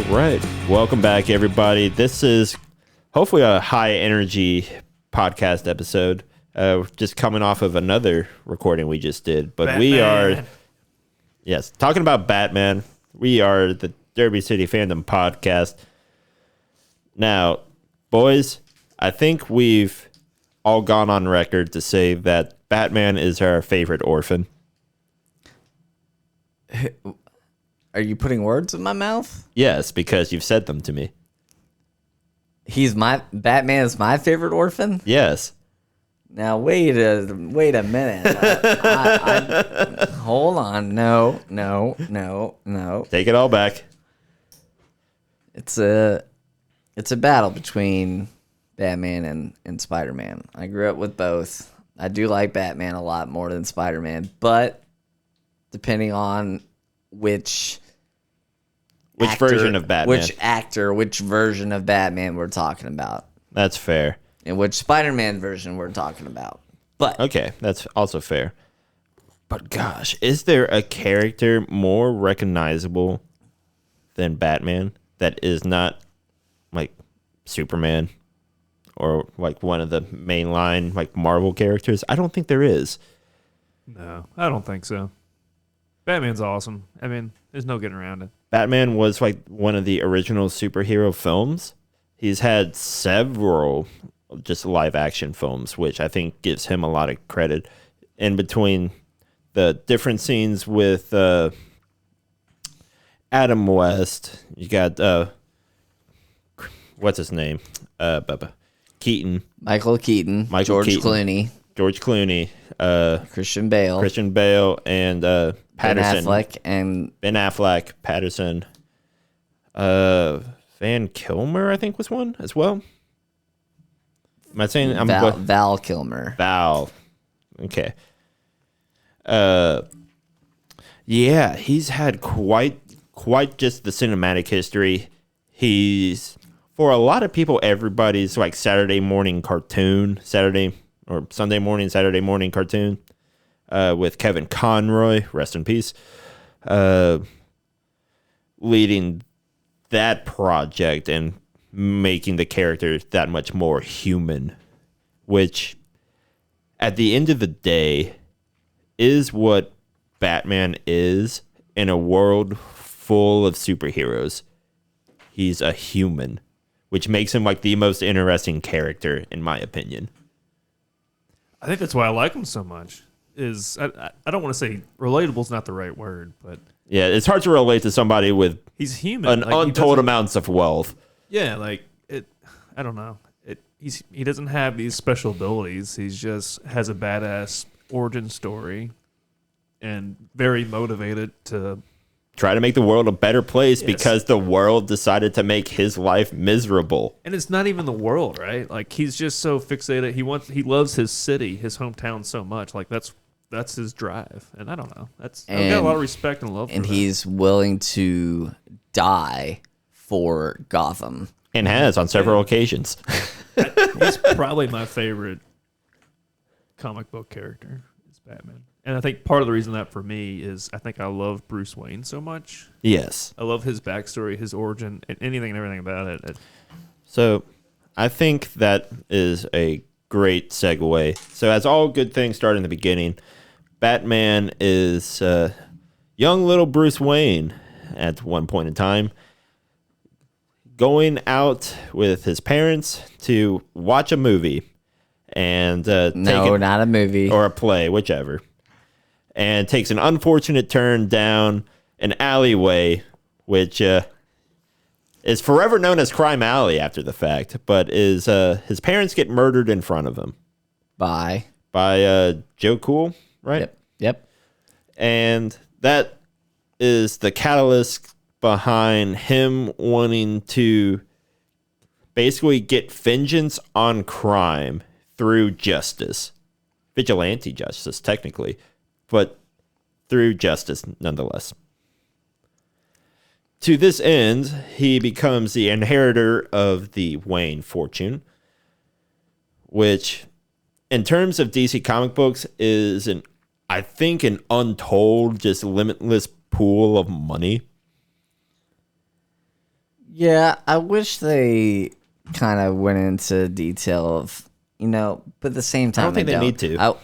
All right. Welcome back, everybody. This is hopefully a high energy podcast episode. Just coming off of another recording we just did. But we are, yes, talking about Batman. We are the Derby City Fandom podcast. Now, boys, I think we've all gone on record to say that Batman is our favorite orphan. Are you putting words in my mouth? Yes, because you've said them to me. Batman is my favorite orphan? Yes. Now wait a minute. Hold on. No. Take it all back. It's a battle between Batman and Spider-Man. I grew up with both. I do like Batman a lot more than Spider-Man, but depending on which version of Batman? Which version of Batman we're talking about. That's fair. And which Spider-Man version we're talking about. But okay, that's also fair. But gosh, is there a character more recognizable than Batman that is not like Superman or like one of the mainline like Marvel characters? I don't think there is. No, I don't think so. Batman's awesome. I mean, there's no getting around it. Batman was like one of the original superhero films. He's had several just live action films, which I think gives him a lot of credit. In between the different scenes with Adam West, you got what's his name? Keaton. Michael Keaton. George Clooney. George Clooney. Christian Bale. And Patterson. Ben Affleck, Patterson. Van Kilmer, I think, was one as well. Am I saying Val Kilmer? Val. Okay. Yeah, he's had quite just the cinematic history. He's, for a lot of people, everybody's like Saturday morning cartoon with Kevin Conroy, rest in peace, leading that project and making the character that much more human, which at the end of the day is what Batman is in a world full of superheroes. He's a human, which makes him like the most interesting character in my opinion. I think that's why I like him so much. I don't want to say relatable is not the right word, but yeah, it's hard to relate to somebody with he's human, untold amounts of wealth. Yeah, like it. I don't know. He doesn't have these special abilities. He just has a badass origin story, and very motivated to try to make the world a better place because the world decided to make his life miserable. And it's not even the world, right? Like he's just so fixated. He loves his city, his hometown so much. Like that's his drive. And I don't know. I've got a lot of respect and love for and that. He's willing to die for Gotham. And has on several occasions. He's probably my favorite comic book character is Batman. And I think part of the reason that for me is I think I love Bruce Wayne so much. Yes. I love his backstory, his origin, and anything and everything about it. So I think that is a great segue. So as all good things start in the beginning, Batman is young little Bruce Wayne at one point in time, going out with his parents to watch a movie and not a movie or a play, whichever, and takes an unfortunate turn down an alleyway, which is forever known as Crime Alley after the fact, but is his parents get murdered in front of him by Joe Cool, right? Yep. And that is the catalyst behind him wanting to basically get vengeance on crime through justice. Vigilante justice, technically, but through justice nonetheless. To this end, he becomes the inheritor of the Wayne fortune, which, in terms of DC comic books, is I think an untold, just limitless pool of money. Yeah, I wish they kind of went into detail of, but at the same time, I don't think they need to.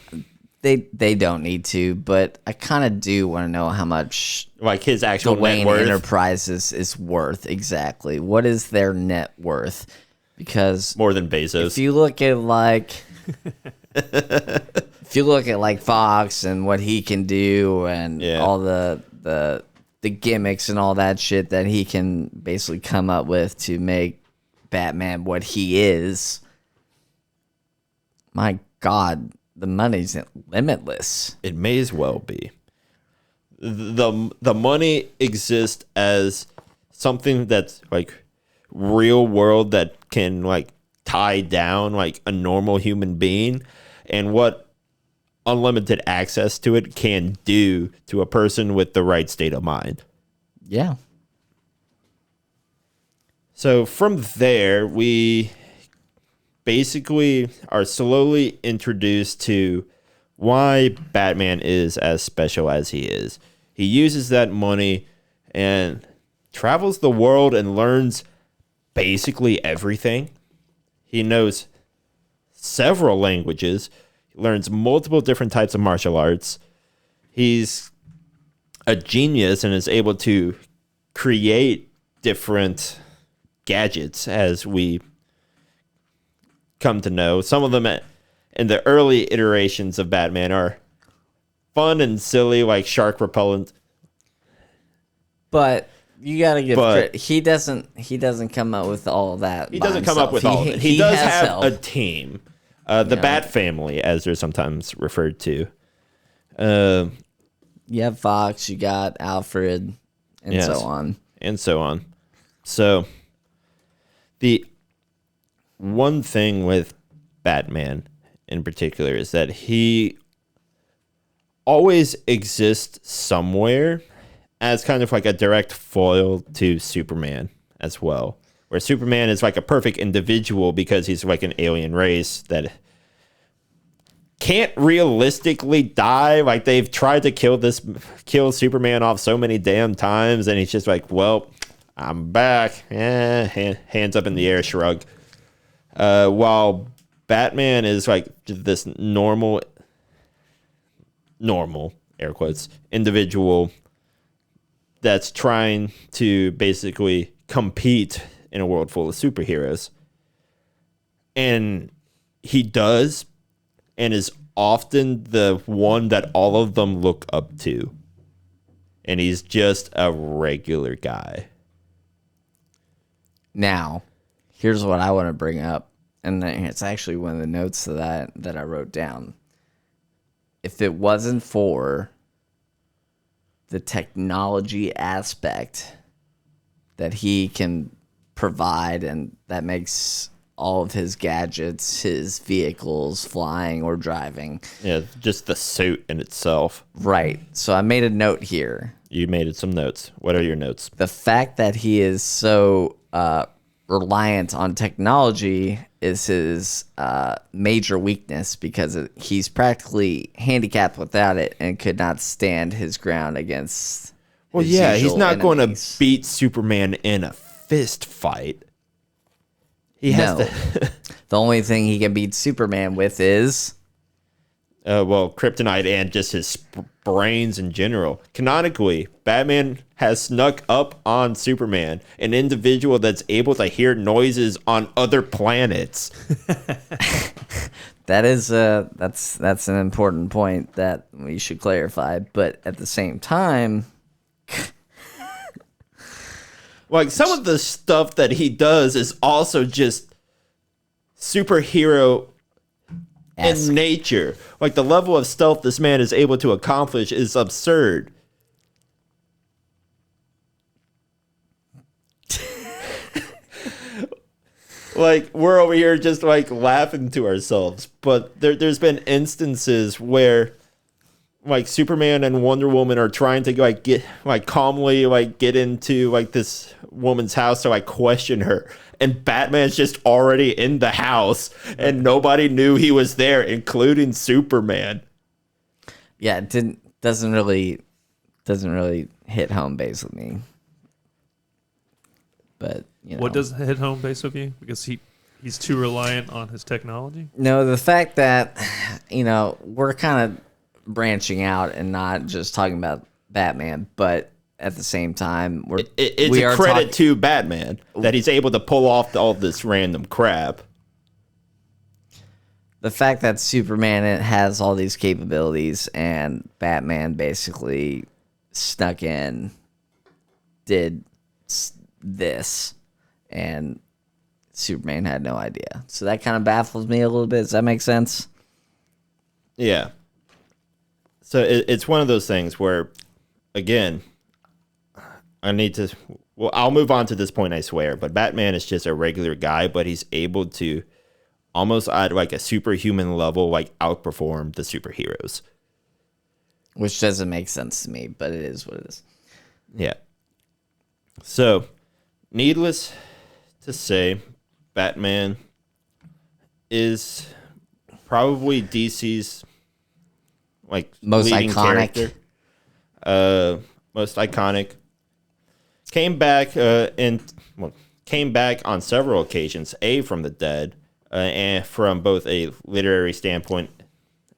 They don't need to, but I kind of do want to know how much Like his actual the net Wayne worth. Enterprises is worth exactly. What is their net worth? Because More than Bezos. if you look at like Fox and what he can do and all the gimmicks and all that shit that he can basically come up with to make Batman what he is, my God, the money's limitless. It may as well be. The money exists as something that's like real world that can like tie down like a normal human being, and what unlimited access to it can do to a person with the right state of mind. Yeah. So from there, we basically are slowly introduced to why Batman is as special as he is. He uses that money and travels the world and learns basically everything. He knows several languages. He learns multiple different types of martial arts. He's a genius and is able to create different gadgets, as we come to know. Some of them in the early iterations of Batman are fun and silly, like shark repellent. But you gotta give credit. He doesn't come up with all that. He doesn't come up with all of it. He does have a team. The Bat Family, as they're sometimes referred to. You have Fox, you got Alfred, and so on. And so on. So, the one thing with Batman in particular is that he always exists somewhere as kind of like a direct foil to Superman as well. Where Superman is like a perfect individual because he's like an alien race that can't realistically die. Like they've tried to kill Superman off so many damn times, and he's just like, well, I'm back. Hands up in the air, shrug. While Batman is like this normal air quotes individual that's trying to basically compete in a world full of superheroes. And he does, and is often the one that all of them look up to. And he's just a regular guy. Now, here's what I want to bring up, and it's actually one of the notes to that I wrote down. If it wasn't for the technology aspect that he can provide, and that makes all of his gadgets, his vehicles, flying or driving. Yeah, just the suit in itself. Right. So I made a note here. You made some notes. What are your notes? The fact that he is so reliant on technology is his major weakness, because he's practically handicapped without it and could not stand his ground against. Well, yeah, he's not going to beat Superman in a fist fight. He has to. The only thing he can beat Superman with is kryptonite and just his brains in general. Canonically, Batman has snuck up on Superman, an individual that's able to hear noises on other planets. That is that's an important point that we should clarify. But at the same time, like some of the stuff that he does is also just superhero in nature. Like the level of stealth this man is able to accomplish is absurd. Like we're over here just like laughing to ourselves, but there's been instances where like Superman and Wonder Woman are trying to like get like calmly like get into like this woman's house to like question her, and Batman's just already in the house and nobody knew he was there, including Superman. Yeah, it doesn't really hit home base with me. But What does hit home base with you? Because he's too reliant on his technology? No, the fact that, we're kind of branching out and not just talking about Batman, but at the same time, it's a credit to Batman that he's able to pull off all this random crap. The fact that Superman has all these capabilities and Batman basically snuck in, did this, and Superman had no idea. So that kind of baffles me a little bit. Does that make sense? Yeah. So it's one of those things where, again, I'll move on to this point, I swear, but Batman is just a regular guy, but he's able to almost at like a superhuman level, like outperform the superheroes. Which doesn't make sense to me, but it is what it is. Yeah. So, needless to say, Batman is probably DC's like most leading iconic character. Most iconic. Came back came back on several occasions, from the dead, and from both a literary standpoint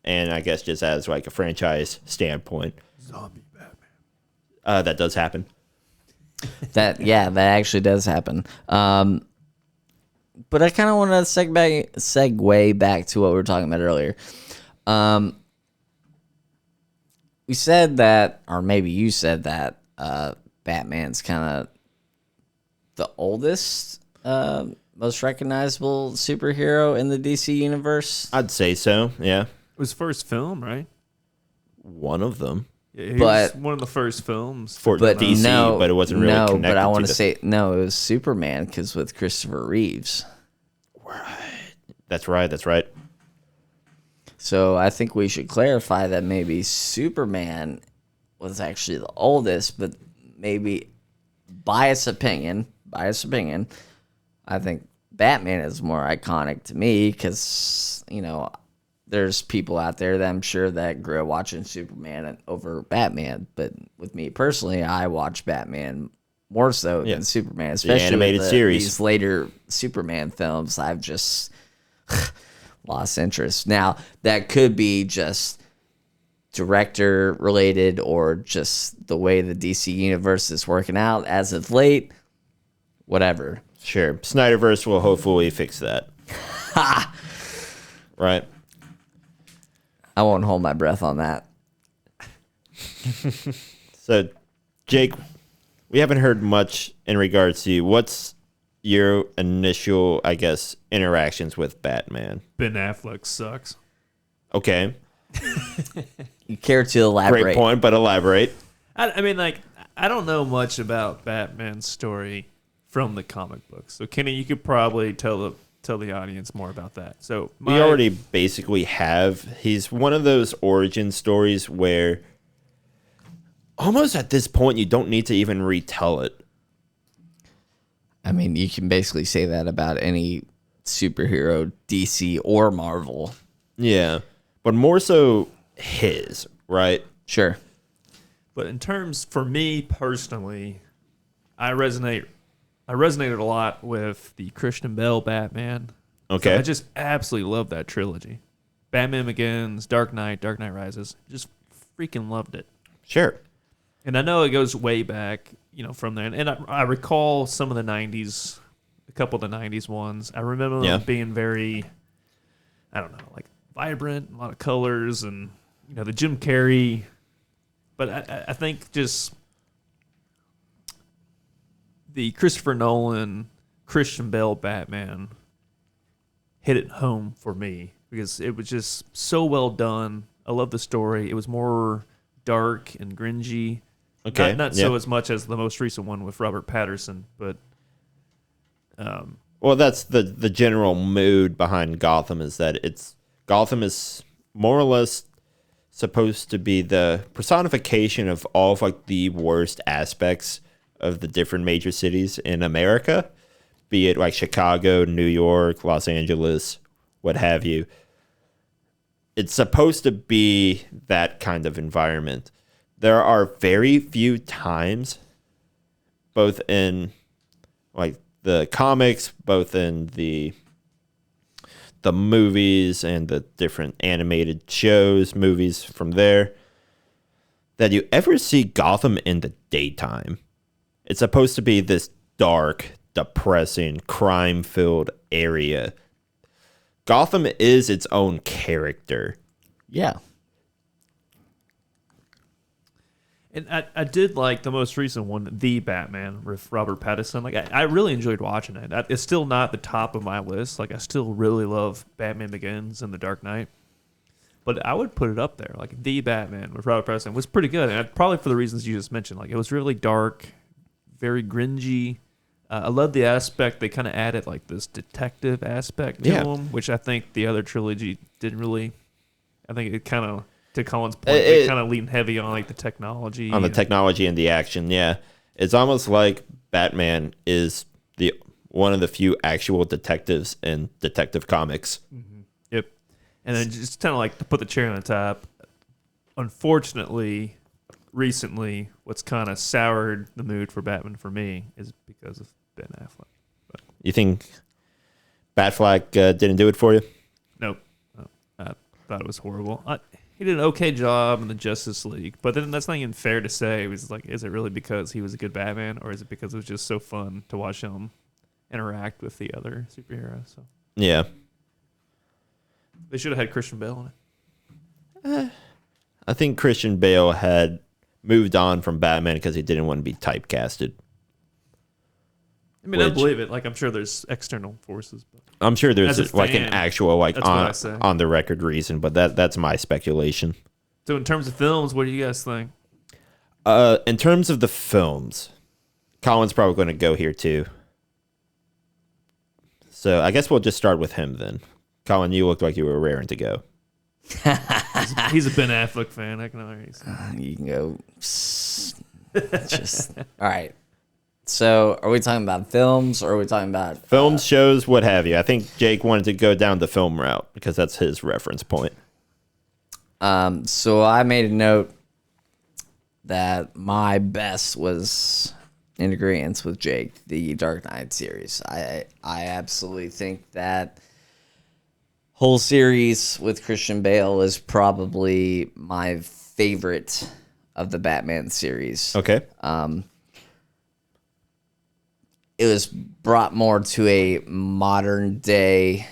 and I guess just as like a franchise standpoint. Zombie Batman. That does happen. That actually does happen. But I kind of want to segue back to what we were talking about earlier. We said that, or maybe you said that, Batman's kind of the oldest, most recognizable superhero in the DC universe. I'd say so, yeah. It was first film, right? One of them. Yeah, But- was one of the first films. For DC, but it wasn't really connected but I want to to say, no, it was Superman, because with Christopher Reeves. That's right. So I think we should clarify that maybe Superman was actually the oldest, but maybe biased opinion, I think Batman is more iconic to me because, there's people out there that I'm sure that grew up watching Superman over Batman. But with me personally, I watch Batman more so than Superman, especially animated with series. these later Superman films. I've just lost interest. Now, that could be just director related or just the way the DC universe is working out as of late. Whatever. Sure. Snyderverse will hopefully fix that. Right. I won't hold my breath on that. So, Jake, we haven't heard much in regards to you. What's your initial, I guess, interactions with Batman? Ben Affleck sucks. Okay. You care to elaborate? Great point, but elaborate. I mean, I don't know much about Batman's story from the comic books. So, Kenny, you could probably tell the audience more about that. So We already basically have. He's one of those origin stories where almost at this point you don't need to even retell it. I mean, you can basically say that about any superhero, DC or Marvel. Yeah. But more so his, right? Sure. But in terms, for me personally, I resonated a lot with the Christian Bale Batman. Okay. So I just absolutely love that trilogy. Batman Begins, Dark Knight Rises. Just freaking loved it. Sure. And I know it goes way back, from there. And I recall some of the 90s, a couple of the 90s ones. I remember them being very, I don't know, like vibrant, a lot of colors, and, the Jim Carrey. But I think just the Christopher Nolan, Christian Bale Batman hit it home for me because it was just so well done. I love the story. It was more dark and gringy. Okay. Not so as much as the most recent one with Robert Pattinson, but Well, that's the general mood behind Gotham is that Gotham is more or less supposed to be the personification of all of like the worst aspects of the different major cities in America, be it like Chicago, New York, Los Angeles, what have you. It's supposed to be that kind of environment. There are very few times, both in like the comics, both in the movies and the different animated shows, movies from there, that you ever see Gotham in the daytime. It's supposed to be this dark, depressing, crime-filled area. Gotham is its own character. Yeah. And I did like the most recent one, The Batman with Robert Pattinson. Like I really enjoyed watching it. It's still not the top of my list. Like I still really love Batman Begins and The Dark Knight. But I would put it up there. Like The Batman with Robert Pattinson was pretty good. And probably for the reasons you just mentioned. Like it was really dark, very gringy. I love the aspect they kind of added like this detective aspect to him, which I think the other trilogy didn't really. I think it kind of, to Colin's point, they kind of lean heavy on like the technology. On the technology and the action, yeah. It's almost like Batman is one of the few actual detectives in Detective Comics. Mm-hmm. Yep. And then just kind of like to put the cherry on the top, unfortunately, recently, what's kind of soured the mood for Batman for me is because of Ben Affleck. But you think Batfleck didn't do it for you? Nope. I thought it was horrible. He did an okay job in the Justice League, but then that's not even fair to say. It was like, is it really because he was a good Batman, or is it because it was just so fun to watch him interact with the other superheroes? So yeah, they should have had Christian Bale in it. I think Christian Bale had moved on from Batman because he didn't want to be typecasted. I mean, I believe it. Like, I'm sure there's external forces. But I'm sure there's like fan, an actual like on the record reason, but that's my speculation. So in terms of films, what do you guys think? In terms of the films, Colin's probably going to go here too. So I guess we'll just start with him then. Colin, you looked like you were raring to go. He's a Ben Affleck fan. I can already see. You can go. Just all right. So, are we talking about films, or are we talking about films, shows, what have you? I think Jake wanted to go down the film route because that's his reference point. So I made a note that my best was in agreement with Jake, the Dark Knight series. I absolutely think that whole series with Christian Bale is probably my favorite of the Batman series. Okay. It was brought more to a modern day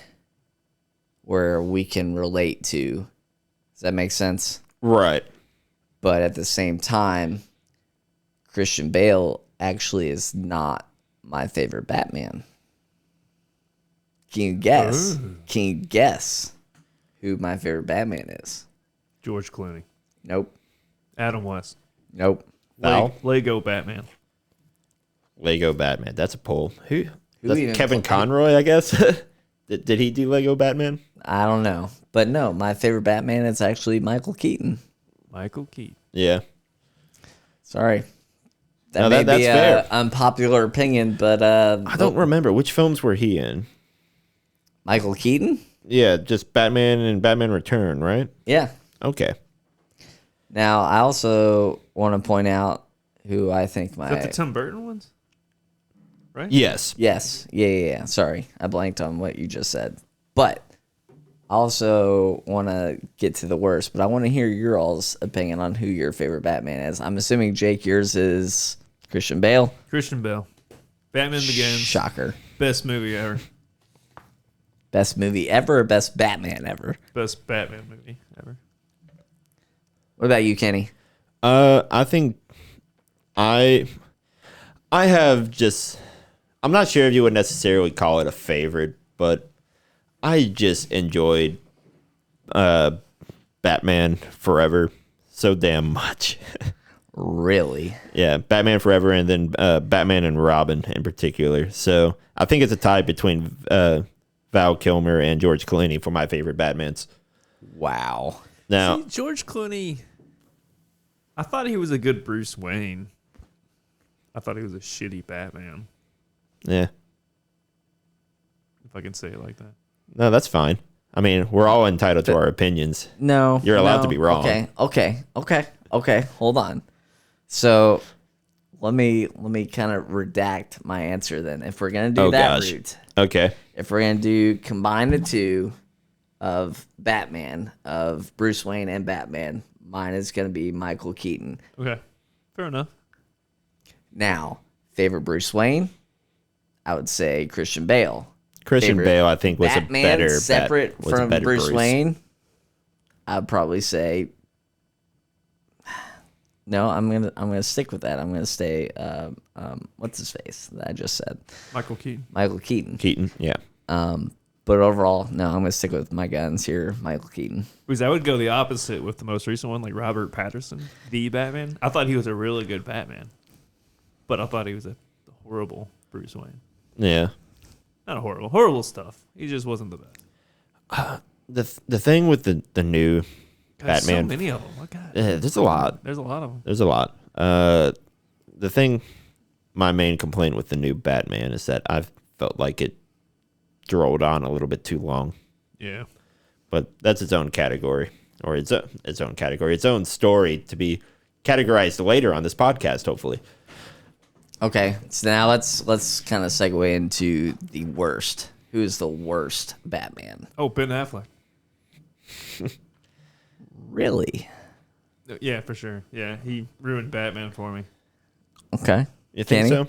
where we can relate to. Does that make sense? Right. But at the same time, Christian Bale actually is not my favorite Batman. Can you guess? Ooh. Can you guess who my favorite Batman is? George Clooney. Nope. Adam West. Nope. Lego Batman. Lego Batman. That's a poll. Who even Kevin Conroy, I guess. Did he do Lego Batman? I don't know. But no, my favorite Batman is actually Michael Keaton. Michael Keaton. Yeah. Sorry. That may be an unpopular opinion, but I don't remember. Which films were he in? Michael Keaton? Yeah, just Batman and Batman Return, right? Yeah. Okay. Now, I also want to point out who I think Is that the my... Tim Burton ones? Right? Yes. Yes. Yeah. Sorry. I blanked on what you just said. But I also want to get to the worst, but I want to hear your all's opinion on who your favorite Batman is. I'm assuming, Jake, yours is Christian Bale. Christian Bale. Batman Begins. Shocker. Best movie ever. Best movie ever or best Batman ever? Best Batman movie ever. What about you, Kenny? I think I have just... I'm not sure if you would necessarily call it a favorite, but I just enjoyed Batman Forever so damn much. Really? Yeah, Batman Forever and then Batman and Robin in particular. So I think it's a tie between Val Kilmer and George Clooney for my favorite Batmans. Wow. Now, See, George Clooney, I thought he was a good Bruce Wayne. I thought he was a shitty Batman, yeah. if I can say it like that. No, that's fine. I mean, we're all entitled to our opinions. No. You're allowed to be wrong. Okay. Hold on. So, let me kind of redact my answer then. If we're gonna do route, okay. If we're gonna do combine the two of Batman, of Bruce Wayne and Batman, mine is gonna be Michael Keaton. Okay, fair enough. Now, favorite Bruce Wayne, I would say Christian Bale. Christian Bale, I think, was Batman, a better separate from better Bruce Wayne. I'd probably say. No, I'm gonna stick with that. I'm gonna stay. What's his face that I just said? Michael Keaton. Michael Keaton. Keaton, yeah. But overall, no, I'm gonna stick with my guns here, Michael Keaton. Because I would go the opposite with the most recent one, like Robert Pattinson, the Batman. I thought he was a really good Batman, but I thought he was a horrible Bruce Wayne. Yeah. Not horrible stuff. He just wasn't the best. The thing with the new Batman, so many of them. Oh, God. there's a lot. There's a lot of them. There's a lot. The thing, my main complaint with the new Batman is that I felt like it rolled on a little bit too long. Yeah. But that's its own category, or its own category, its own story to be categorized later on this podcast, hopefully. Okay, so now let's kind of segue into the worst. Who is the worst Batman? Oh, Ben Affleck. Really? Yeah, for sure. Yeah, he ruined Batman for me. Okay. You think Kenny? so?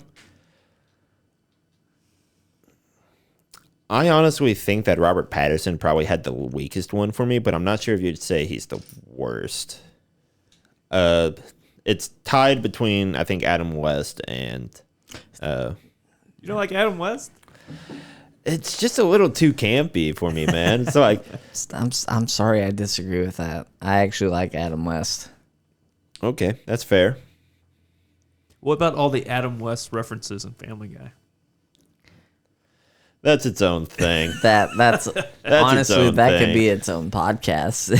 I honestly think that Robert Pattinson probably had the weakest one for me, but I'm not sure if you'd say he's the worst. It's tied between, I think, Adam West and... You don't like Adam West? It's just a little too campy for me, man. It's like... I'm sorry, I disagree with that. I actually like Adam West. Okay, that's fair. What about all the Adam West references in Family Guy? That's its own thing. That's honestly own that thing. could be its own podcast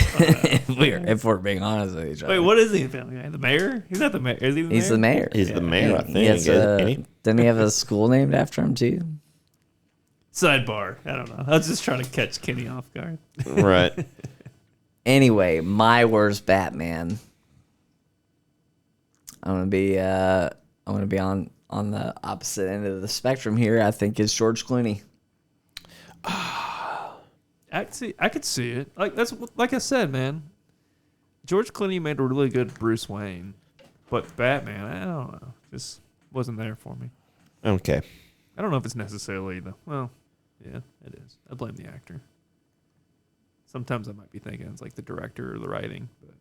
if we're being honest with each other. Wait, what is he in Family Guy? The mayor? He's not the mayor. Is he the mayor? He's the mayor. He's the mayor, I think. He has isn't he? didn't he have a school named after him too? Sidebar. I don't know. I was just trying to catch Kenny off guard. Right. Anyway, my worst Batman. I'm gonna be on the opposite end of the spectrum here. I think is George Clooney. I could see it. Like I said, man. George Clooney made a really good Bruce Wayne, but Batman, I don't know, just wasn't there for me. Okay. I don't know if it's necessarily yeah, it is. I blame the actor. Sometimes I might be thinking it's like the director or the writing, but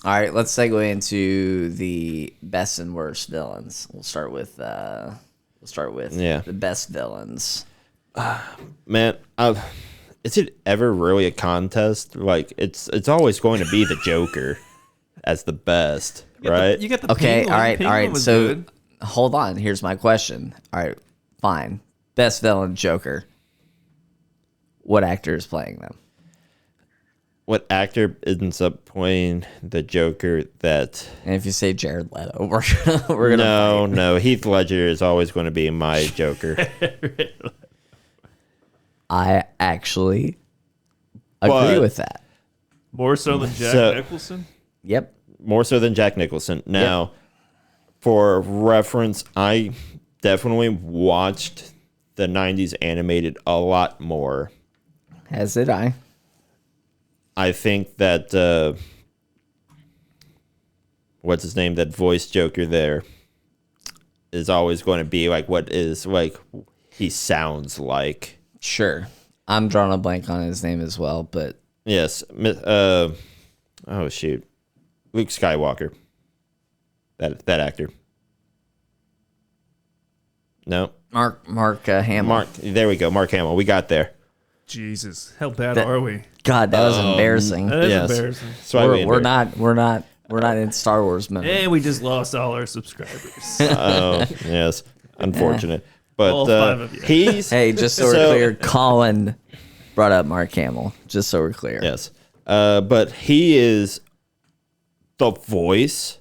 All right, let's segue into the best and worst villains. We'll start with the best villains. Man, is it ever really a contest? Like, it's always going to be the Joker as the best, right? You got the Okay, Penguin. all right. Penguin was So good. hold on. Here's my question. All right, fine. Best villain, Joker. What actor is playing them? What actor ends up playing the Joker that... And if you say Jared Leto, we're gonna No, Heath Ledger is always going to be my Joker. I actually agree with that. More so than Jack So- Nicholson. Yep. More so than Jack Nicholson. Now, for reference, I definitely watched the 90s animated a lot more. As did I. I think that what's his name, that voice Joker there is always going to be like what is like he sounds like. Sure. I'm drawing a blank on his name as well, but Yes. Oh shoot. Luke Skywalker. That actor. No. Mark Hamill. Mark, there we go. Mark Hamill. We got there. Jesus, how bad are we? God, that was embarrassing. That is Yes. embarrassing. So We're not in Star Wars mode. And we just lost all our subscribers. Oh, yes. Unfortunate. But All 5 of you. he's Hey, just so we're clear, Colin brought up Mark Hamill. Just so we're clear. yes. But he is the voice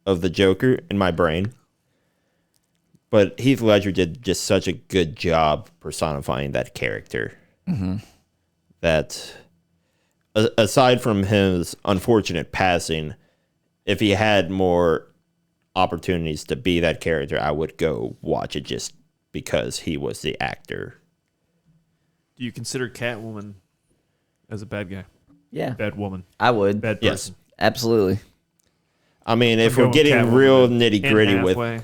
of the Joker in my brain. But Heath Ledger did just such a good job personifying that character. Mm-hmm. That aside from his unfortunate passing, if he had more opportunities to be that character, I would go watch it just because he was the actor. Do you consider Catwoman as a bad guy? Yeah. Bad woman. I would. Bad Yes. person. Absolutely. I mean, if I'm we're going getting Catwoman real and nitty gritty with, halfway.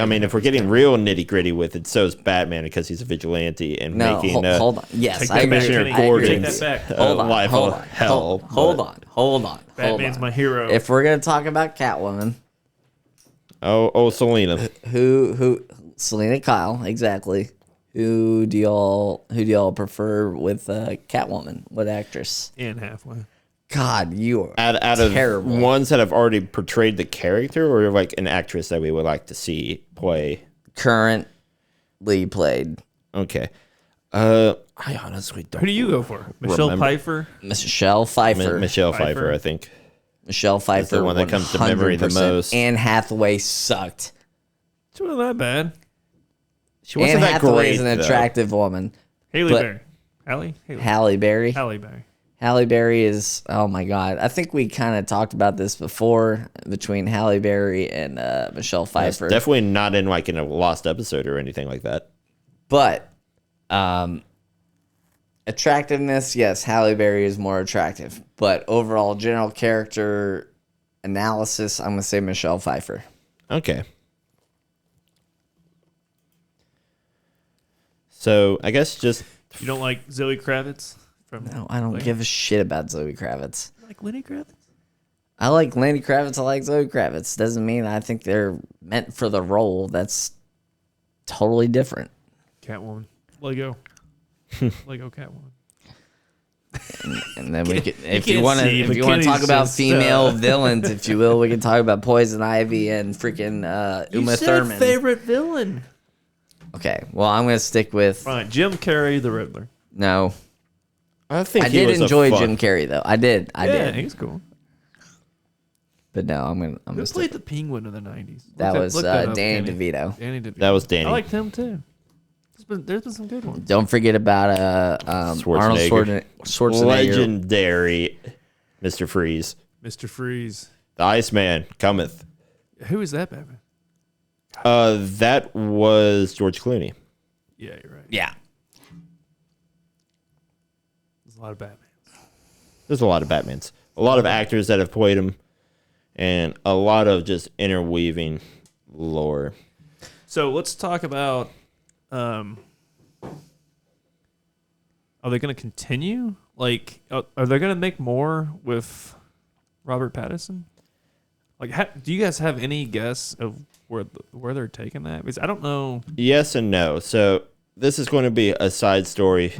I mean, if we're getting real nitty gritty with it, so is Batman because he's a vigilante and No, making hold on. Yes, Take I that agree. back, Commissioner Kenny. I agree. Gordon's Take that back. Hold on, life hold of on, hell. hold but- on, hold on. Batman's my hero. If we're gonna talk about Catwoman, Oh, Selena. who Selena Kyle, exactly. Who do y'all prefer with Catwoman? What actress? and halfway. God, you are Out of terrible. ones that have already portrayed the character, or like an actress that we would like to see play. Currently played Okay. I honestly don't. Who do you go for? Michelle Remember. Pfifer? Michelle Pfeiffer. Michelle Pfeiffer, Pfeiffer. I think. Michelle Pfeiffer, the one that comes to memory the 100%. most. Anne Hathaway sucked. She wasn't that bad. She wasn't Anne that Hathaway great. is an though. attractive woman. Haley But- Berry. Halle Halle Berry. Berry. Halle Berry is, oh my God. I think we kind of talked about this before between Halle Berry and Michelle It's Pfeiffer. definitely not in like in a lost episode or anything like that. But attractiveness, yes, Halle Berry is more attractive. But overall, general character analysis, I'm going to say Michelle Pfeiffer. Okay. So I guess just You don't like Zoe Kravitz? From No, I don't like, give a shit about Zoe Kravitz. like Lenny Kravitz? I like Lenny Kravitz. I like Zoe Kravitz. Doesn't mean I think they're meant for the role. That's totally different. Catwoman. Lego. Lego Catwoman. And then we could, if can't you want to, see, if but you want to Kenny's talk about just, female villains, if you will, we can talk about Poison Ivy and freaking Uma Thurman. favorite villain. Okay, well, I'm gonna stick with Fine. Jim Carrey, the Riddler. no. I think I he did was a enjoy fun- Jim Carrey though. I did, Yeah, did. he's cool. But no, I'm Who gonna played stick. the Penguin in the 90s? That was Look that up, Danny Kenny. DeVito. Danny DeVito. That was Danny. I liked him too. There's been some good ones. Don't forget about Arnold Schwarzenegger. Legendary Mr. Freeze. Mr. Freeze. The Iceman cometh. Who is that Batman? That was George Clooney. Yeah, you're right. Yeah. There's a lot of Batman. There's a lot of Batmans. A lot of actors that have played him. And a lot of just interweaving lore. So let's talk about. Are they going to continue? Like, are they going to make more with Robert Pattinson? Like, do you guys have any guess of where they're taking that? Because I don't know. Yes and no. So this is going to be a side story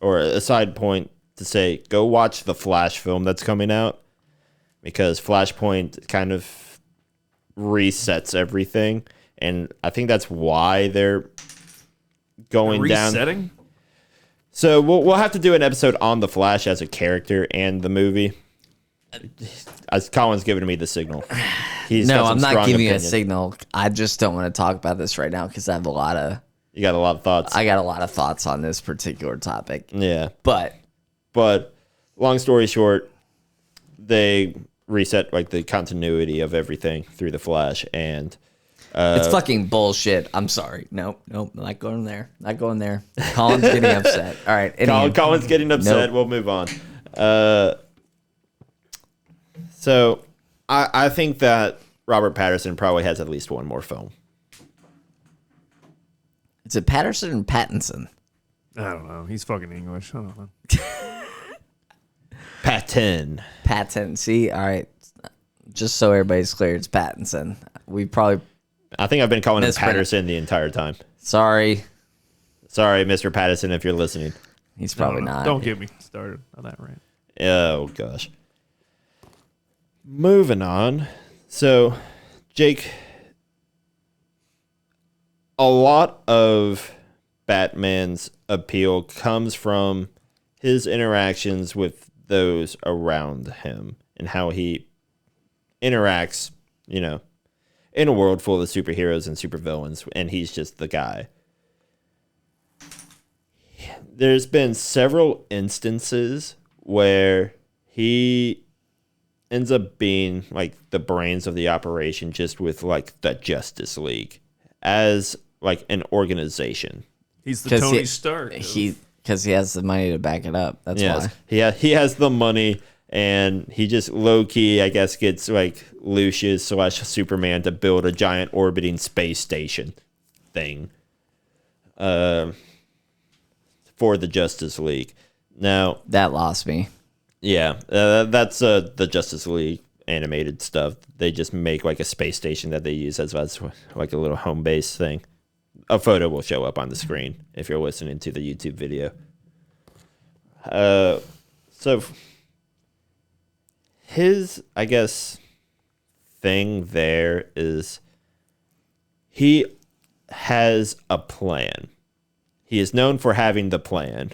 or a side point to say, go watch the Flash film that's coming out. Because Flashpoint kind of resets everything. And I think that's why they're going down. Resetting? So we'll have to do an episode on the Flash as a character and the movie. As Colin's giving me the signal. He's No, got some I'm not strong giving you a opinion. signal. I just don't want to talk about this right now because I have a lot of. You got a lot of thoughts. I got a lot of thoughts on this particular topic. Yeah. But But long story short, they reset like the continuity of everything through the Flash, and it's fucking bullshit. I'm sorry. Nope, not going there. Not going there. Colin's getting upset. All right. Colin's getting upset. Nope. We'll move on. So I think that Robert Pattinson probably has at least one more film. Is it Patterson and Pattinson? I don't know. He's fucking English. I don't know. Patton. See, all right. Just so everybody's clear, it's Pattinson. We probably. I think I've been calling him Mispronoun- Patterson the entire time. Sorry, Sorry, Mr. Patterson, if you're listening. he's probably not. Don't get me started on that rant. Oh, gosh. Moving on. So, Jake, a lot of Batman's appeal comes from his interactions with those around him and how he interacts, in a world full of superheroes and supervillains, and he's just the guy. There's been several instances where he ends up being like the brains of the operation, just with like the Justice League as like an organization. He's the Tony Stark. Because he has the money to back it up. That's why. He has the money, and he just low key, I guess, gets like Lucius / Superman to build a giant orbiting space station thing for the Justice League. Now that lost me. Yeah, that's the Justice League animated stuff. They just make like a space station that they use as like a little home base thing. A photo will show up on the screen if you're listening to the YouTube video. So his, I guess, thing there is he has a plan. He is known for having the plan.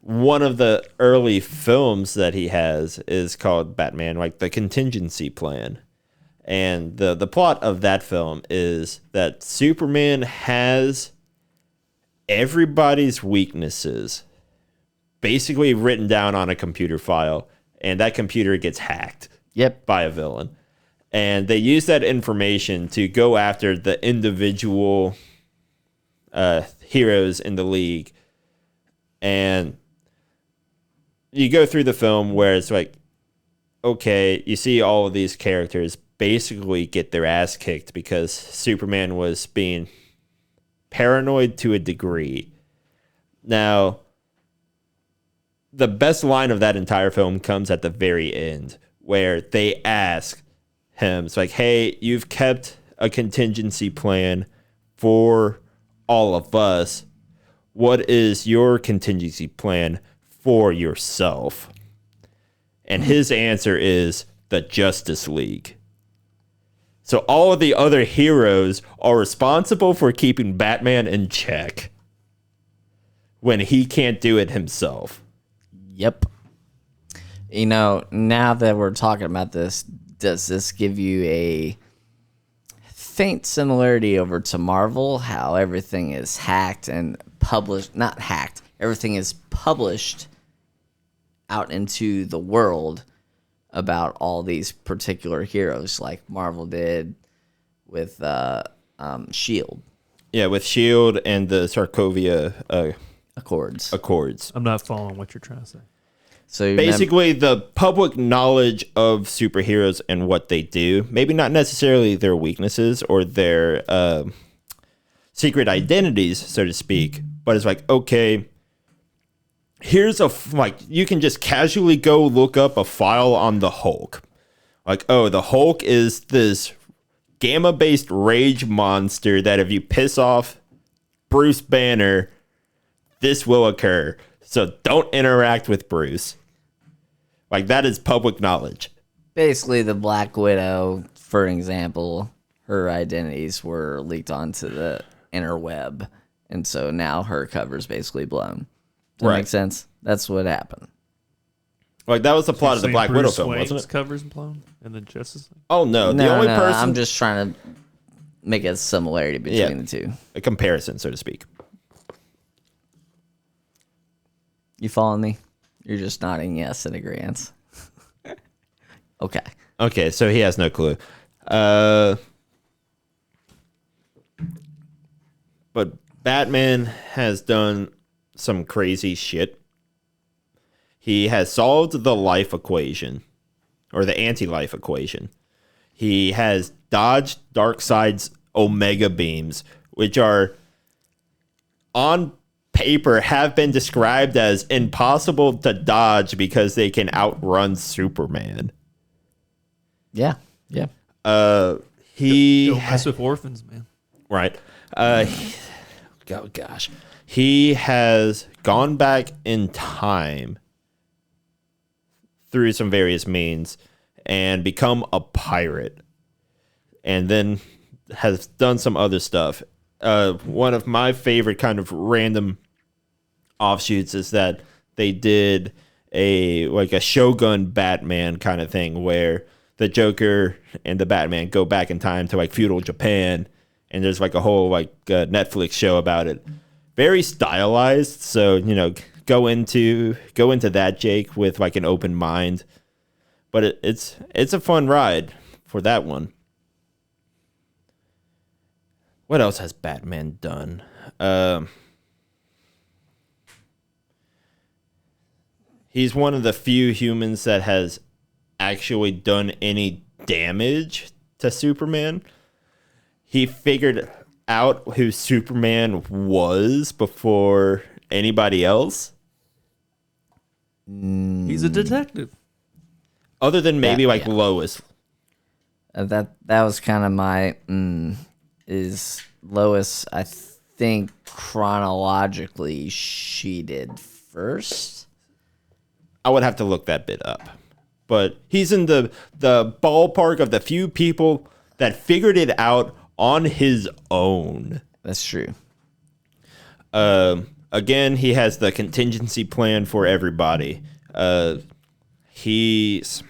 One of the early films that he has is called Batman, like the Contingency Plan. And the plot of that film is that Superman has everybody's weaknesses basically written down on a computer file, and that computer gets hacked by a villain. And they use that information to go after the individual heroes in the league. And you go through the film where it's like, okay, you see all of these characters basically get their ass kicked because Superman was being paranoid to a degree. Now, the best line of that entire film comes at the very end, where they ask him, it's like, hey, you've kept a contingency plan for all of us. What is your contingency plan for yourself? And his answer is the Justice League. So all of the other heroes are responsible for keeping Batman in check when he can't do it himself. Yep. You know, now that we're talking about this, does this give you a faint similarity over to Marvel, how everything is hacked and published, not hacked, everything is published out into the world about all these particular heroes, like Marvel did with S.H.I.E.L.D. Yeah, with S.H.I.E.L.D. and the Sokovia Accords. I'm not following what you're trying to say. So basically, the public knowledge of superheroes and what they do, maybe not necessarily their weaknesses or their secret identities, so to speak, but it's like, okay, here's you can just casually go look up a file on the Hulk. Like, oh, the Hulk is this gamma-based rage monster that if you piss off Bruce Banner, this will occur. So don't interact with Bruce. Like, that is public knowledge. Basically, the Black Widow, for example, her identities were leaked onto the interweb. And so now her cover's basically blown. Does that make sense? That's what happened. Like, that was the plot of the Black Widow film, wasn't it? Covers blown and the Justice League? Oh, no. The only person... I'm just trying to make a similarity between the two. A comparison, so to speak. You following me? You're just nodding yes in agreement. Okay. Okay, so he has no clue. But Batman has done some crazy shit. He has solved the life equation, or the anti-life equation. He has dodged Darkseid's Omega beams, which are on paper have been described as impossible to dodge because they can outrun Superman. Yeah. He Don't mess with orphans, man. Right. Oh gosh. He has gone back in time through some various means and become a pirate. And then has done some other stuff. One of my favorite kind of random offshoots is that they did a Shogun Batman kind of thing where the Joker and the Batman go back in time to like feudal Japan, and there's like a whole Netflix show about it. Very stylized, so go into that, Jake, with like an open mind. But it's a fun ride for that one. What else has Batman done? He's one of the few humans that has actually done any damage to Superman. He figured out who Superman was before anybody else. He's a detective. Other than maybe Lois. That was kind of my is Lois. I think chronologically she did first. I would have to look that bit up, but he's in the ballpark of the few people that figured it out on his own. That's true. Again, he has the contingency plan for everybody. He's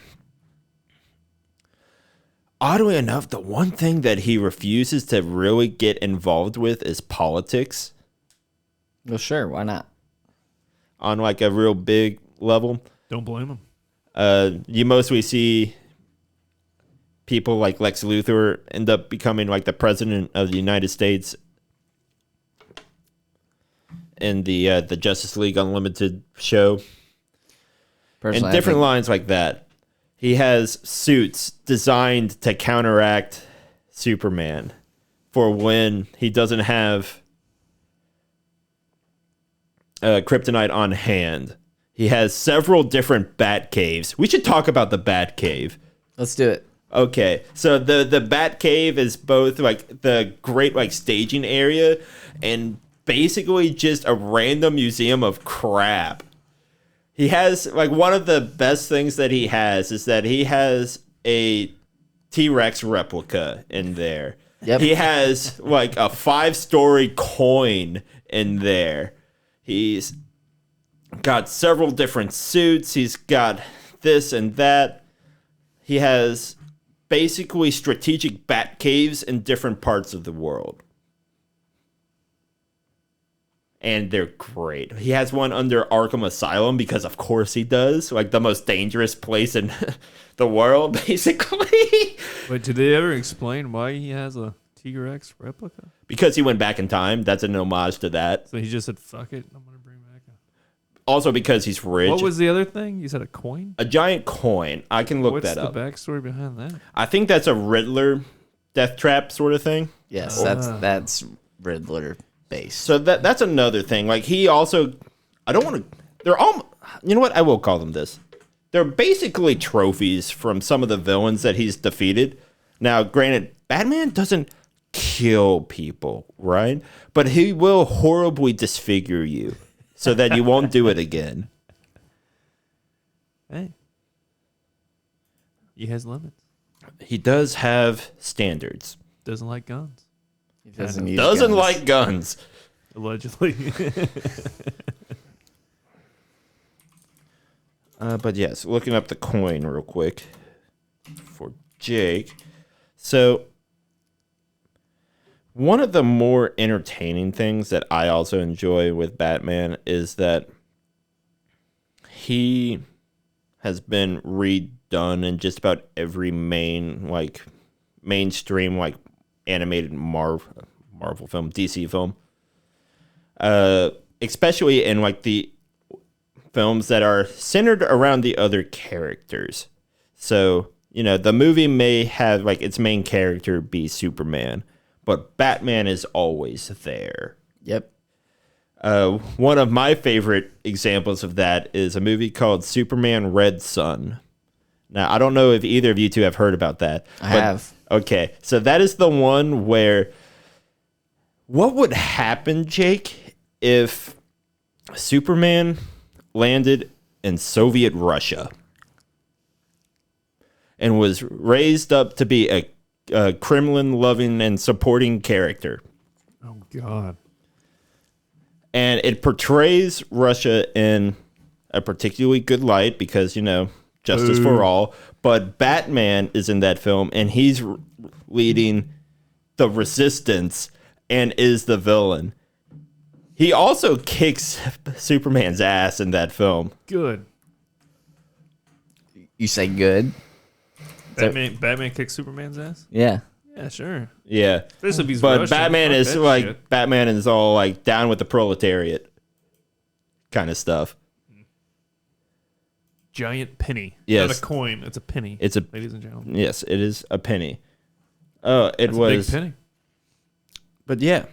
oddly enough, the one thing that he refuses to really get involved with is politics. Well, sure, why not? On like a real big level. Don't blame him. You mostly see people like Lex Luthor end up becoming like the president of the United States in the Justice League Unlimited show. Personally, and different lines like that. He has suits designed to counteract Superman for when he doesn't have kryptonite on hand. He has several different bat caves. We should talk about the bat cave. Let's do it. Okay, so the bat cave is both like the great like staging area and basically just a random museum of crap. He has like one of the best things that he has is that he has a T-Rex replica in there. Yep. He has like a 5-story coin in there. He's got several different suits. He's got this and that. He has basically strategic bat caves in different parts of the world. And they're great. He has one under Arkham Asylum because of course he does. Like the most dangerous place in the world, basically. Wait, did they ever explain why he has a T-Rex replica? Because he went back in time. That's an homage to that. So he just said, fuck it, I'm going to bring back a... Also because he's rich. What was the other thing? You said a coin? A giant coin. I can look that up. What's the backstory behind that? I think that's a Riddler death trap sort of thing. Yes, that's Riddler based. So that's another thing. Like he also, I don't want to. They're all. You know what? I will call them this. They're basically trophies from some of the villains that he's defeated. Now, granted, Batman doesn't kill people, right? But he will horribly disfigure you so that you won't do it again. Hey, he has limits. He does have standards. Doesn't like guns. He doesn't like guns. Allegedly. But yes, looking up the coin real quick for Jake. So, one of the more entertaining things that I also enjoy with Batman is that he has been redone in just about every mainstream animated Marvel film, DC film. Especially in like the films that are centered around the other characters. So, you know, the movie may have like its main character be Superman, but Batman is always there. Yep. One of my favorite examples of that is a movie called Superman Red Son. Now, I don't know if either of you two have heard about that. I have. Okay, so that is the one where what would happen, Jake, if Superman landed in Soviet Russia and was raised up to be a Kremlin-loving and supporting character? Oh, God. And it portrays Russia in a particularly good light because, you know, justice for all. But Batman is in that film, and he's leading the resistance and is the villain. He also kicks Superman's ass in that film. Good. You say good? Batman kicks Superman's ass? Yeah. Yeah, sure. Yeah. Especially if he's But Russian. Batman Fuck is that like shit. Batman is all like down with the proletariat kind of stuff. Giant penny. Yes. Not a coin. It's a penny. It's a ladies and gentlemen. Yes, it is a penny. Oh, it That's a was big penny. But yeah,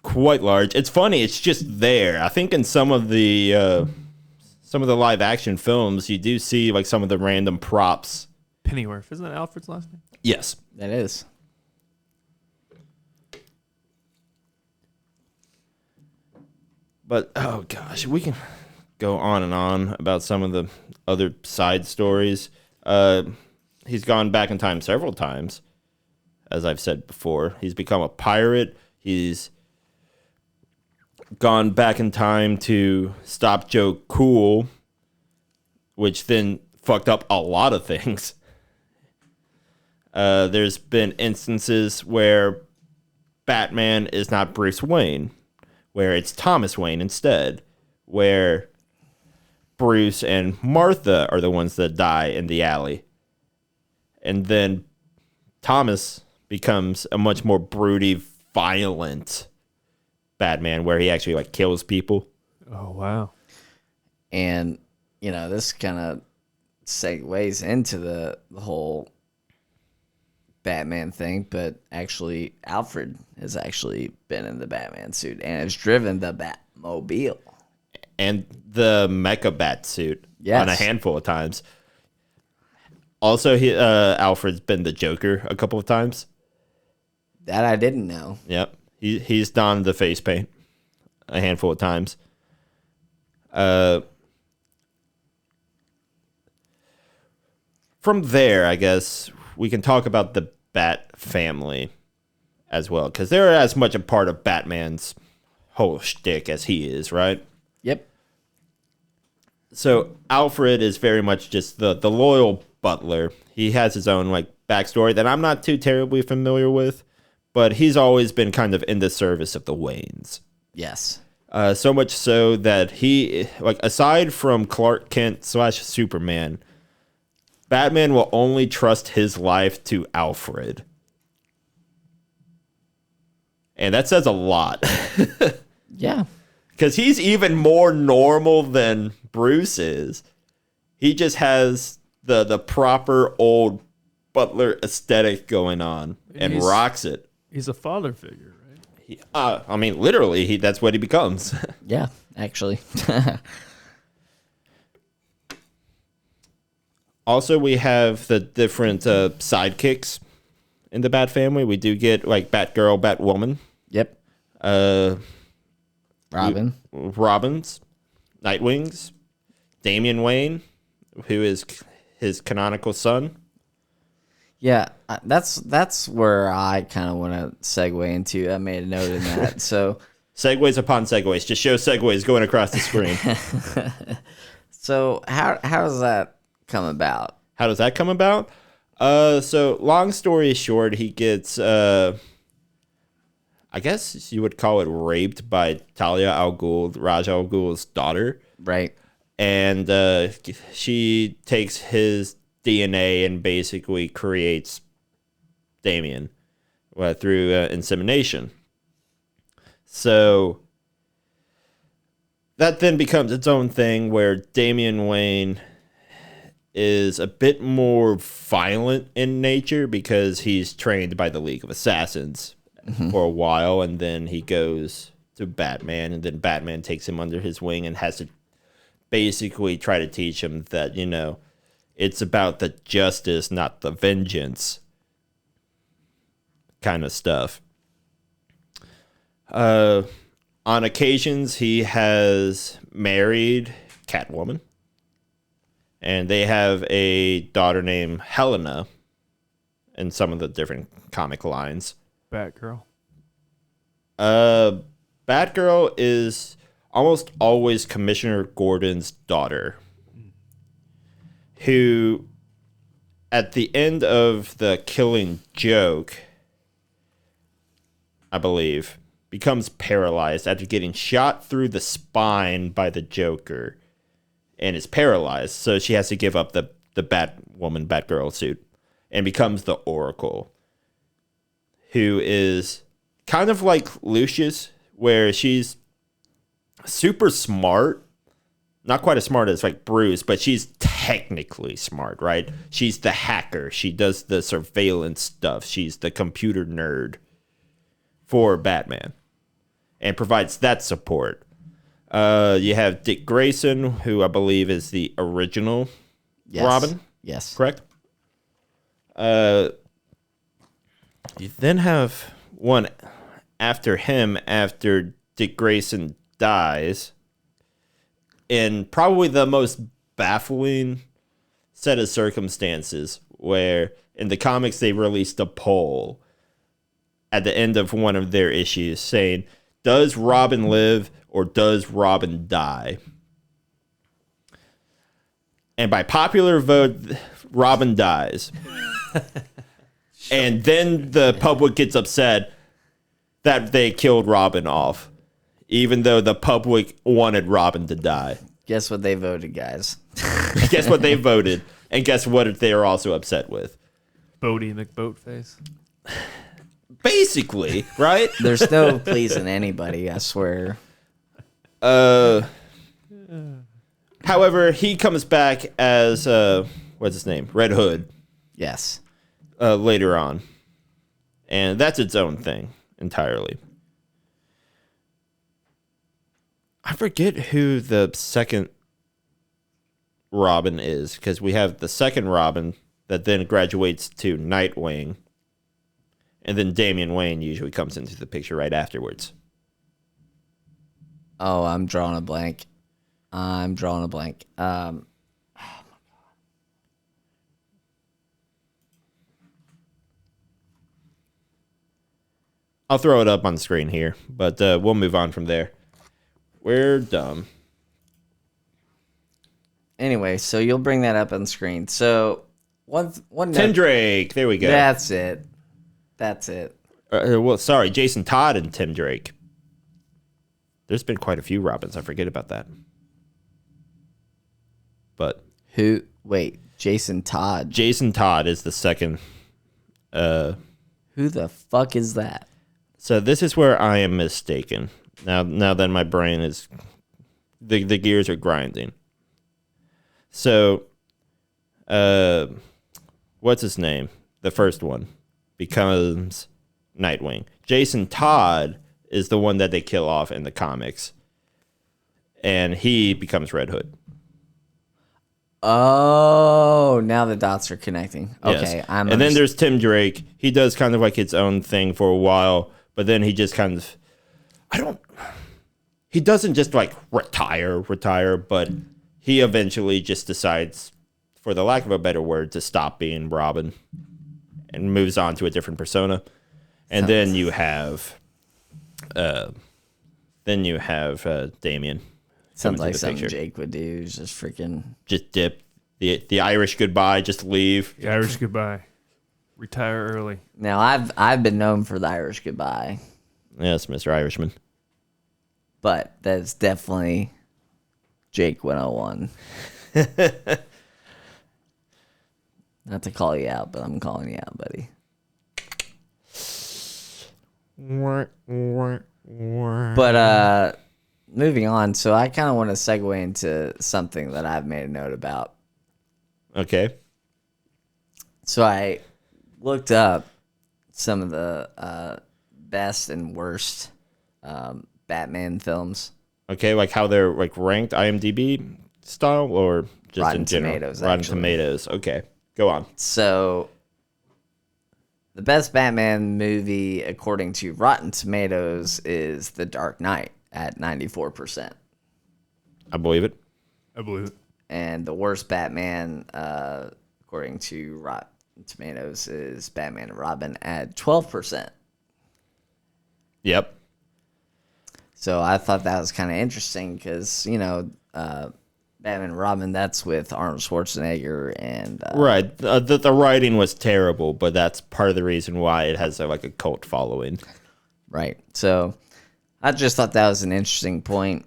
quite large. It's funny. It's just there. I think in some of the live action films, you do see like some of the random props. Pennyworth. Isn't that Alfred's last name? Yes, That is. but oh gosh, we can go on and on about some of the other side stories. He's gone back in time several times, as I've said before. He's become a pirate. He's gone back in time to stop Joe Cool, which then fucked up a lot of things. There's been instances where Batman is not Bruce Wayne, where it's Thomas Wayne instead, where Bruce and Martha are the ones that die in the alley. And then Thomas becomes a much more broody, violent Batman, where he actually like kills people. Oh, wow. And, this kind of segues into the whole Batman thing, but actually Alfred has actually been in the Batman suit and has driven the Batmobile. And the Mecha Bat suit on a Yes. handful of times. Also, Alfred's been the Joker a couple of times. That I didn't know. Yep. He's donned the face paint a handful of times. From there, I guess, we can talk about the Bat family as well, because they're as much a part of Batman's whole shtick as he is, right? Yep. So Alfred is very much just the loyal butler. He has his own like backstory that I'm not too terribly familiar with, but he's always been kind of in the service of the Waynes. Yes. So much so that he, like, aside from Clark Kent / Superman, Batman will only trust his life to Alfred. And that says a lot. Yeah. Because he's even more normal than Bruce is. He just has the proper old butler aesthetic going on and rocks it. He's a father figure, right? I mean, literally, that's what he becomes. Yeah, actually. Also, we have the different sidekicks in the Bat family. We do get like Batgirl, Batwoman, Yep. Robin. Robins, Nightwings, Damian Wayne, who is his canonical son. Yeah, that's where I kind of want to segue into. I made a note in that. So, Segues upon segues. Just show segues going across the screen. so how does that come about? How does that come about? So long story short, he gets, I guess you would call it raped by Talia al Ghul, Ra's al Ghul's daughter. Right. And she takes his DNA and basically creates Damian through insemination. So that then becomes its own thing where Damian Wayne is a bit more violent in nature because he's trained by the League of Assassins for a while, and then he goes to Batman, and then Batman takes him under his wing and has to basically try to teach him that, it's about the justice, not the vengeance kind of stuff. On occasions, he has married Catwoman, and they have a daughter named Helena in some of the different comic lines. Batgirl. Batgirl is almost always Commissioner Gordon's daughter, who, at the end of the Killing Joke, I believe, becomes paralyzed after getting shot through the spine by the Joker and is paralyzed. So she has to give up the Batgirl suit and becomes the Oracle, who is kind of like Lucius, where she's super smart. Not quite as smart as like Bruce, but she's technically smart, right? She's the hacker. She does the surveillance stuff. She's the computer nerd for Batman and provides that support. You have Dick Grayson, who I believe is the original Robin. Yes. Correct? You then have one after him after Dick Grayson dies. In probably the most baffling set of circumstances, where in the comics they released a poll at the end of one of their issues saying, does Robin live or does Robin die? And by popular vote, Robin dies. And then the public gets upset that they killed Robin off, even though the public wanted Robin to die. Guess what they voted, guys? Guess what they voted, and guess what they are also upset with? Bodie McBoatface. Basically, right? There's no pleasing anybody, I swear. However, he comes back as what's his name? Red Hood. Yes. Later on, and that's its own thing entirely. I forget who the second Robin is, because we have the second Robin that then graduates to Nightwing, and then Damian Wayne usually comes into the picture right afterwards. Oh, I'm drawing a blank. I'll throw it up on the screen here, but we'll move on from there. We're dumb. Anyway, so you'll bring that up on screen. So one Tim Drake. There we go. That's it. Well, sorry, Jason Todd and Tim Drake. There's been quite a few Robins. I forget about that. But who? Wait, Jason Todd. Jason Todd is the second. Who the fuck is that? So this is where I am mistaken. Now that my brain is, the gears are grinding. So, what's his name? The first one becomes Nightwing. Jason Todd is the one that they kill off in the comics, and he becomes Red Hood. Oh, now the dots are connecting. Okay, yes. And then there's Tim Drake. He does kind of like his own thing for a while, but then he just kind of, he doesn't just like retire, but he eventually just decides, for the lack of a better word, to stop being Robin and moves on to a different persona. And then you have Damian. Sounds like something picture. Jake would do. Just freaking just dip the Irish goodbye, just leave. The Irish goodbye. Retire early. Now I've been known for the Irish goodbye. Yes, Mr. Irishman. But that's definitely Jake 101. Not to call you out, but I'm calling you out, buddy. But moving on, so I kind of want to segue into something that I've made a note about. Okay. So I looked up some of the best and worst Batman films. Okay, like how they're like ranked IMDb style, or just Rotten in general? Tomatoes, Rotten actually. Tomatoes. Okay, go on. So the best Batman movie, according to Rotten Tomatoes, is The Dark Knight at 94%. I believe it. And the worst Batman, according to Rotten Tomatoes, is Batman and Robin at 12%. Yep. So I thought that was kind of interesting because, Batman and Robin, that's with Arnold Schwarzenegger and... right. The writing was terrible, but that's part of the reason why it has like a cult following. Right. So I just thought that was an interesting point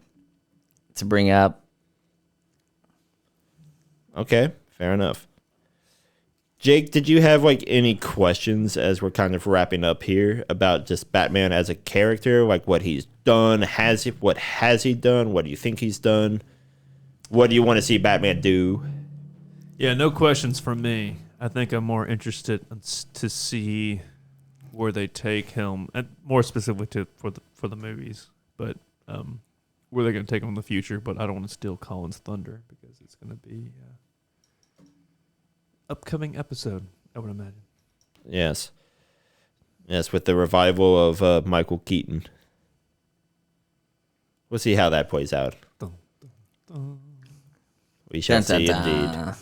to bring up. Okay, fair enough. Jake, did you have like any questions as we're kind of wrapping up here about just Batman as a character, like what he's done, what has he done, what do you think he's done, what do you want to see Batman do? Yeah, no questions from me. I think I'm more interested to see where they take him, and more specifically for the movies, but where they're going to take him in the future. But I don't want to steal Colin's thunder because it's going to be upcoming episode, I would imagine. Yes, with the revival of Michael Keaton. We'll see how that plays out. Dun, dun, dun. We shall see, indeed.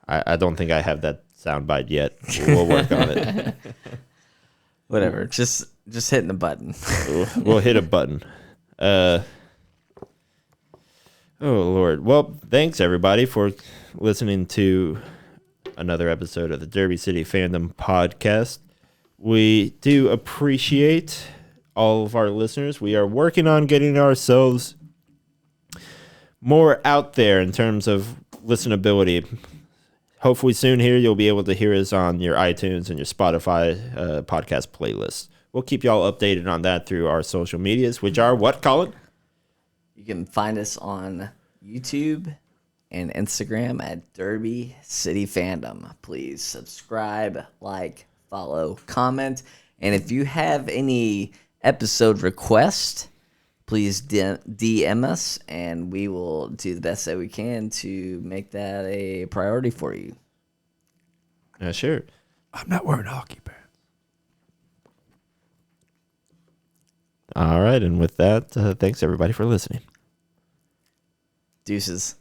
I don't think I have that soundbite yet. We'll work on it. Whatever. Just hitting the button. We'll hit a button. Oh, Lord. Well, thanks, everybody, for listening to another episode of the Derby City Fandom podcast. We do appreciate all of our listeners. We are working on getting ourselves more out there in terms of listenability. Hopefully soon here you'll be able to hear us on your iTunes and your Spotify podcast playlists. We'll keep y'all updated on that through our social medias, which are what, Colin? You can find us on YouTube and Instagram at Derby City Fandom. Please subscribe, like, follow, comment, and if you have any episode requests, please DM us, and we will do the best that we can to make that a priority for you. Sure. I'm not wearing hockey pants. All right, and with that, thanks everybody for listening. Deuces.